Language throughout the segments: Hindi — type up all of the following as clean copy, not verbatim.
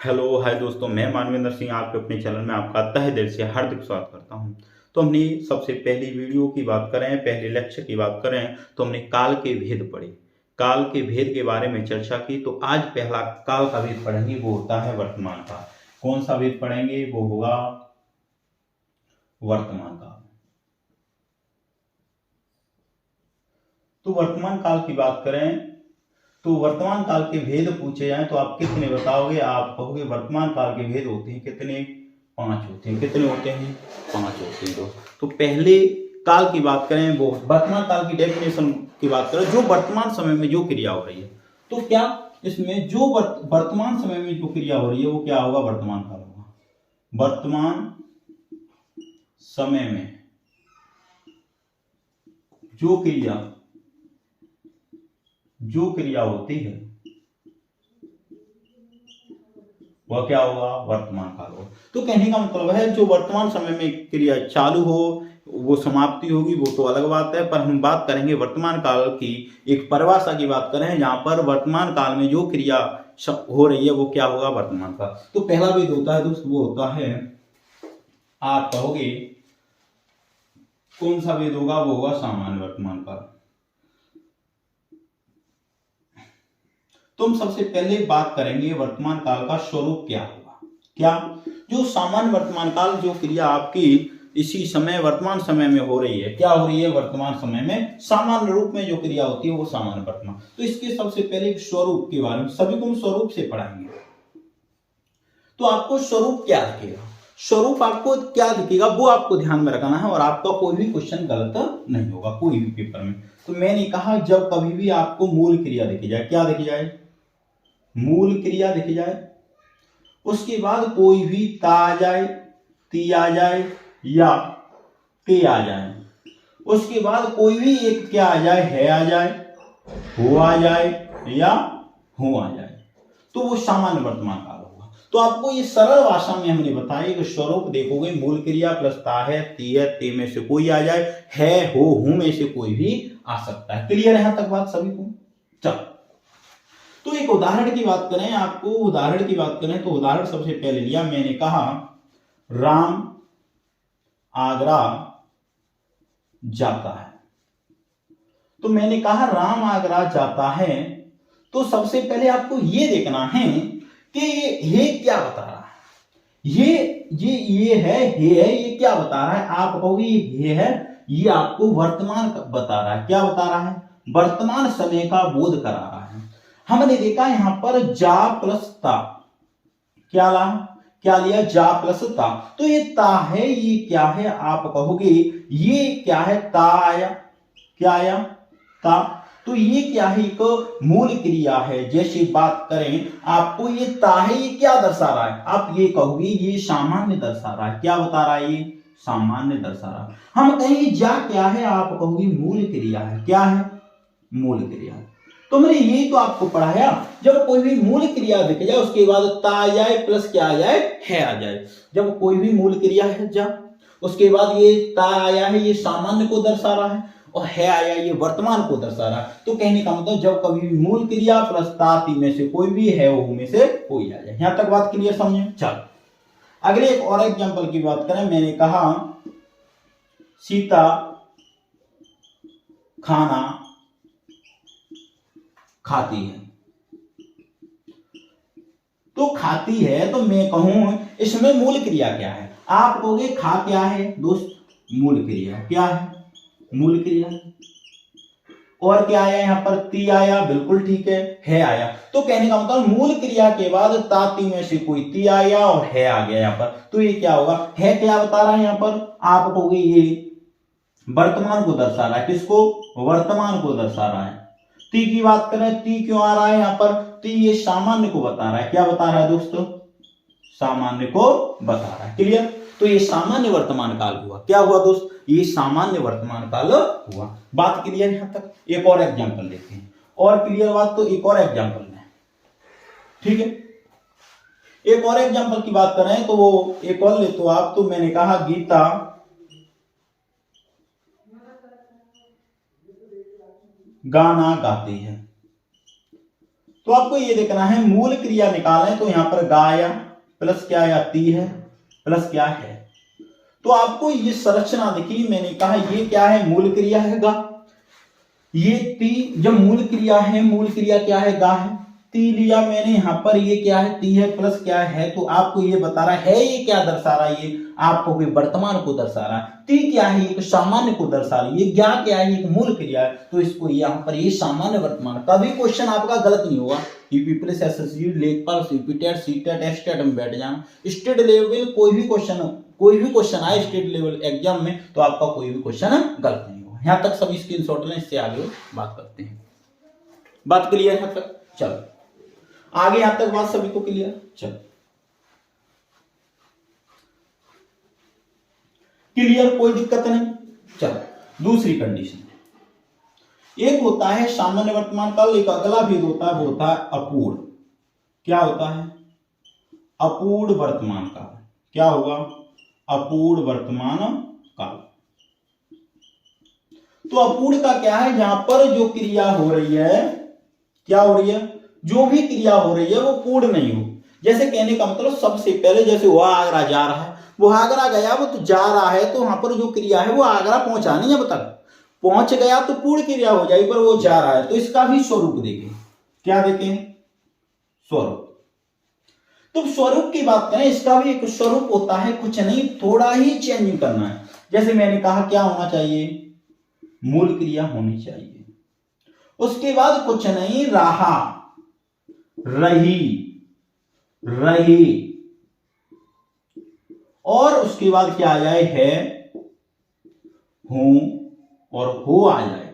हेलो हाय दोस्तों, मैं मानवेंद्र सिंह आपके अपने चैनल में आपका तहे दिल से हार्दिक स्वागत करता हूं। तो हमने सबसे पहली वीडियो की बात करें, पहले लेक्चर की बात करें तो हमने काल के भेद पढ़े, काल के भेद के बारे में चर्चा की। तो आज पहला काल का भेद पढ़ेंगे, वो होता है वर्तमान काल। कौन सा भेद पढ़ेंगे? वो होगा वर्तमान काल। तो वर्तमान काल की बात करें तो वर्तमान काल के भेद पूछे जाएं तो आप कितने बताओगे? आप कहोगे वर्तमान काल के भेद होते हैं कितने? 5 होते हैं। कितने होते हैं? 5 होते हैं। तो पहले काल की बात करें, वो वर्तमान काल की डेफिनेशन की बात करें, जो वर्तमान समय में जो क्रिया हो रही है। तो क्या इसमें जो वर्तमान समय में जो क्रिया हो रही है वो क्या होगा? वर्तमान काल होगा। वर्तमान समय में जो क्रिया होती है वह क्या होगा? वर्तमान काल होगा। तो कहने का मतलब है जो वर्तमान समय में क्रिया चालू हो वो समाप्ति होगी, वो तो अलग बात है। पर हम बात करेंगे वर्तमान काल की एक परिभाषा की बात करें, जहां पर वर्तमान काल में जो क्रिया हो रही है वो क्या होगा? वर्तमान काल। तो पहला भेद होता है दोस्त, वो होता है, आप कहोगे कौन सा भेद होगा? वो होगा सामान्य वर्तमान काल। तो हम सबसे पहले बात करेंगे वर्तमान काल का स्वरूप क्या होगा। क्या? जो सामान्य वर्तमान काल, जो क्रिया आपकी इसी समय वर्तमान समय में हो रही है, क्या हो रही है? वर्तमान समय में सामान्य रूप में जो क्रिया होती है वो सामान्य वर्तमान। तो इसके सबसे पहले एक स्वरूप के बारे में, सभी को हम स्वरूप से पढ़ाएंगे। तो आपको स्वरूप क्या दिखेगा? स्वरूप आपको क्या दिखेगा वो आपको ध्यान में रखना है, और आपका कोई भी क्वेश्चन गलत नहीं होगा कोई भी पेपर में। तो मैंने कहा जब कभी भी आपको मूल क्रिया दिखी जाए, क्या दिखी जाए? मूल क्रिया दिख जाए, उसके बाद कोई भी ता आ जाए, ती आ जाए या ते आ जाए, उसके बाद कोई भी एक क्या आ जाए? है आ जाए, हो आ जाए या हो आ जाए, तो वो सामान्य वर्तमान काल होगा। तो आपको ये सरल भाषा में हमने बताया कि स्वरूप देखोगे, मूल क्रिया प्लस ता है, ती है, ते में से कोई आ जाए, है, हो, हूं में से कोई भी आ सकता है। क्लियर है यहां तक बात सभी को? चलो, तो एक उदाहरण की बात करें, आपको उदाहरण की बात करें तो उदाहरण सबसे पहले लिया, मैंने कहा राम आगरा जाता है। तो मैंने कहा राम आगरा जाता है, तो सबसे पहले आपको यह देखना है कि ये क्या बता रहा है। ये है, ये क्या बता रहा है? आप कहोगे ये है, ये आपको वर्तमान बता रहा है। क्या बता रहा है? वर्तमान समय का बोध करा रहा है। हमने देखा यहां पर जा प्लस ता, क्या लिया? जा प्लस ता। तो ये ता है, ये क्या है? आप कहोगे ये क्या है? ता आया, क्या आया? ता। तो ये क्या है? एक मूल क्रिया है। जैसे बात करें आपको, ये ता है, ये क्या दर्शा रहा है? आप ये कहोगे ये सामान्य दर्शा रहा है। क्या बता रहा है? ये सामान्य दर्शा रहा है। हम कहेंगे जा क्या है? आप कहोगे मूल क्रिया है। क्या है? मूल क्रिया। तो मैंने यही तो आपको पढ़ाया, जब कोई भी मूल क्रिया दिख जाए उसके बाद ता आ जाए प्लस क्या आ जाए? है आ जाए। जब कोई भी मूल क्रिया है जा, उसके बाद ये ता आया है, ये सामान्य को दर्शा रहा है, और है आया, ये वर्तमान को दर्शा रहा है। तो कहने का मतलब जब कभी भी मूल क्रिया प्लस ता ती में से कोई भी है, वो में से कोई आ जाए। यहां तक बात क्लियर समझे? चलो अगले एक और एग्जांपल की बात करें, मैंने कहा सीता खाना खाती है। तो खाती है, तो मैं कहूं इसमें मूल क्रिया क्या है? आप कहोगे खा क्या है दोस्त? मूल क्रिया। क्या है? मूल क्रिया। और क्या आया यहां पर? ती आया, बिल्कुल ठीक है आया। तो कहने का मतलब मूल क्रिया के बाद ताती में से कोई ती आया और है आ गया यहां पर। तो ये क्या होगा? है क्या बता रहा है यहां पर? आप कहोगे ये वर्तमान को दर्शा रहा है। किसको? वर्तमान को दर्शा रहा है। ती की बात करें, ती क्यों आ रहा है यहां पर? ती ये सामान्य को बता रहा है। क्या बता रहा है दोस्तों? सामान्य को बता रहा है। क्लियर? तो ये सामान्य वर्तमान काल हुआ। क्या हुआ दोस्त? ये सामान्य वर्तमान काल हुआ। बात क्लियर यहां तक? एक और एग्जांपल लेते हैं, और क्लियर बात तो एक और एग्जांपल में, ठीक है? एक और एग्जांपल की बात करें तो वो एक और ले तो आप, तो मैंने कहा गीता गाना गाती है। तो आपको ये देखना है मूल क्रिया निकालें तो यहां पर गा या प्लस क्या या ती है प्लस क्या है। तो आपको ये संरचना देखिए, मैंने कहा ये क्या है, मूल क्रिया है गा, ये ती जब मूल क्रिया है, मूल क्रिया क्या है गा है, ती लिया मैंने यहां पर, ये क्या है ती है प्लस क्या है। तो आपको ये बता रहा है ये क्या दर्शा रहा है, ये आपको कोई वर्तमान को दर्शा रहा है। ती क्या है, एक सामान्य को दर्शा रही है। ज्ञा क्या है, एक मूल क्रिया है। तो इसको यहां पर ये सामान्य वर्तमान, कभी क्वेश्चन आपका गलत नहीं होगा। यूपी प्लस एसएससी लेखपाल सीपीटेट सीटेट एस्टेट में बैठ जाना, स्टेट लेवल कोई भी क्वेश्चन आए स्टेट लेवल एग्जाम में तो आपका कोई भी क्वेश्चन गलत नहीं होगा। यहां तक सभी स्क्रीनशॉट लें, इससे आगे बात करते हैं। बात क्लियर है तक? चलो आगे यहां तक बात सभी को क्लियर? चलो क्लियर, कोई दिक्कत नहीं। चलो दूसरी कंडीशन, एक होता है सामान्य वर्तमान काल, एक अगला भेद होता है, वो होता है अपूर्ण। क्या होता है? अपूर्ण वर्तमान काल। क्या होगा? अपूर्ण वर्तमान काल। तो अपूर्ण का क्या है, जहां पर जो क्रिया हो रही है, क्या हो रही है, जो भी क्रिया हो रही है वो पूर्ण नहीं हो। जैसे कहने का मतलब सबसे पहले जैसे वो आगरा जा रहा है, वो आगरा गया, वो तो जा रहा है, तो वहां पर जो क्रिया है वो आगरा पहुंचा नहीं, अब तक पहुंच गया तो पूर्ण क्रिया हो जाएगी, पर वो जा रहा है। तो इसका भी स्वरूप देखें, क्या देखें? स्वरूप। तो स्वरूप की बात करें, इसका भी एक स्वरूप होता है, कुछ नहीं थोड़ा ही चेंजिंग करना है। जैसे मैंने कहा क्या होना चाहिए, मूल क्रिया होनी चाहिए, उसके बाद कुछ नहीं, रहा, रही, रही, और उसके बाद क्या आ जाए, है, हूं और हो आ जाए।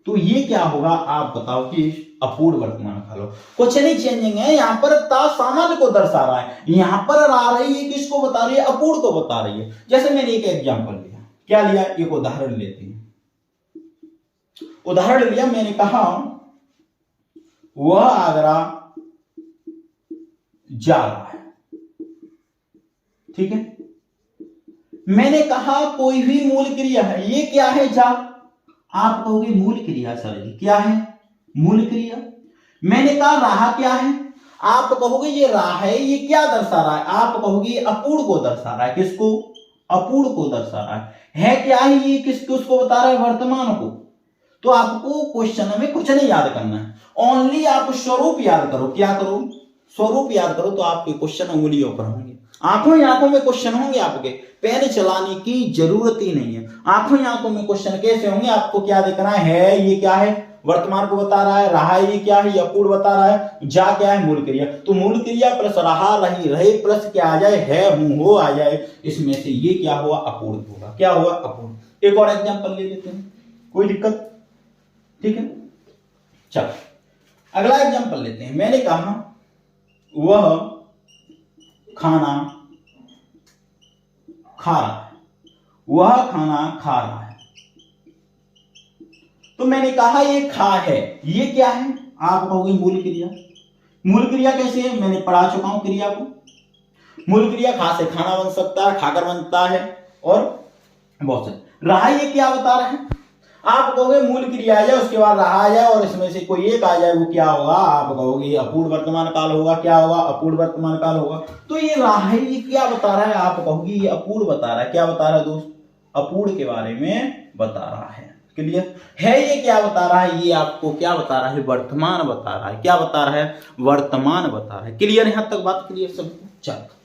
तो ये क्या होगा, आप बताओ कि अपूर्ण वर्तमान काल हो। कुछ नहीं चेंजिंग है, यहां पर ता सामान्य को दर्शा रहा है, यहां पर आ रही है, किसको बता रही है, अपूर्ण को बता रही है। जैसे मैंने एक एग्जांपल लिया, क्या लिया, एक उदाहरण लेते हैं। उदाहरण लिया, मैंने कहा वह आगरा जा रहा है, ठीक है। मैंने कहा कोई भी मूल क्रिया है, ये क्या है, जा। आप कहोगे मूल क्रिया सर जी, क्या है, मूल क्रिया। मैंने कहा रहा क्या है, आप कहोगे ये रहा है, ये क्या दर्शा रहा है, आप कहोगे अपूर्ण को दर्शा रहा है। किसको? अपूर्ण को दर्शा रहा है क्या है, ये किसको उसको बता रहा है, वर्तमान को। तो आपको क्वेश्चन में कुछ नहीं याद करना है, ओनली आप स्वरूप याद करो। क्या करो? स्वरूप याद करो, तो आपके क्वेश्चन उंगलियों पर होंगे, आंखों ही आंखों में क्वेश्चन होंगे, आपके पेन चलाने की जरूरत ही नहीं है। आंखों ही आंखों में क्वेश्चन कैसे होंगे, आपको क्या देखना है, ये क्या है, वर्तमान को बता रहा है, रहा ये क्या है, अपूर्ण बता रहा है, जा क्या है, मूल क्रिया। तो मूल क्रिया प्लस रहा, रही, रहे प्लस क्या आ जाए, है, हूं, हो आ जाए, इसमें से ये क्या हुआ, अपूर्ण होगा। क्या हुआ, अपूर्ण। एक और एग्जांपल ले लेते हैं, कोई दिक्कत? ठीक है, चलो अगला एग्जांपल लेते हैं। मैंने कहा वह खाना खा रहा है, वह खाना खा रहा है। तो मैंने कहा ये खा है, ये क्या है, आप कहोगे मूल क्रिया। मूल क्रिया कैसे है, मैंने पढ़ा चुका हूं क्रिया को। मूल क्रिया खा से खाना बन सकता है, खाकर बनता है, और बहुत से। रहा ये क्या बता रहा है, आप कहोगे मूल क्रिया आ जाए, उसके बाद रहा आ जाए, और इसमें से कोई एक आ जाए, वो क्या होगा, आप कहोगे अपूर्ण वर्तमान काल होगा। क्या होगा, अपूर्ण वर्तमान काल होगा। तो ये रहा है, ये क्या बता रहा है, आप कहोगे ये अपूर्ण बता रहा है। क्या बता रहा है दोस्त, अपूर्ण के बारे में बता रहा है। क्लियर है? ये क्या बता रहा है, ये आपको क्या बता रहा है, वर्तमान बता रहा है। क्या बता रहा है, वर्तमान बता रहा है। क्लियर, यहां तक बात क्लियर सबको? चलो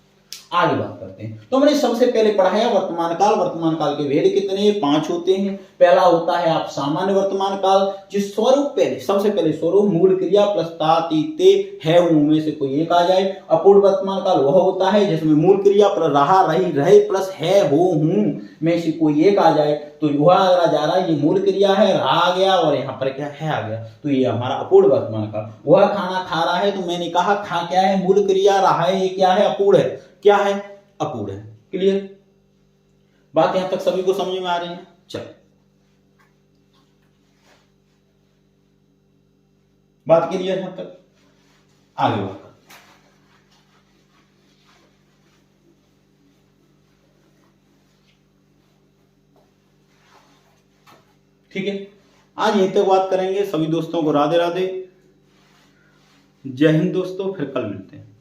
आगे बात करते हैं। तो हमने सबसे पहले पढ़ाया वर्तमान काल। वर्तमान काल के भेद कितने, 5 होते हैं। पहला होता है आप सामान्य वर्तमान काल, जिस स्वरूप पहले सबसे पहले स्वरूप मूल क्रिया प्लस ता ती ते है उनमें से कोई एक आ जाए। अपूर्ण वर्तमान काल वह होता है जिसमें मूल क्रिया प्लस रहा, रही, रहे प्लस है, हो, हूं में से कोई एक आ जाए। तो वह आगरा जा रहा है, ये मूल क्रिया है, रहा आ गया, और यहाँ पर क्या है, आ गया। तो ये हमारा अपूर्ण वर्तमान काल। वह खाना खा रहा है, तो मैंने कहा खा क्या है, मूल क्रिया, रहा है ये क्या है, अपूर्ण है। क्या है, अपूर्ण है। क्लियर, बात यहां तक सभी को समझ में आ रही है? चलो बात क्लियर यहां तक, आगे बात करते हैं। ठीक है, आज यहीं तक बात करेंगे। सभी दोस्तों को राधे राधे। जय हिंद दोस्तों, फिर कल मिलते हैं।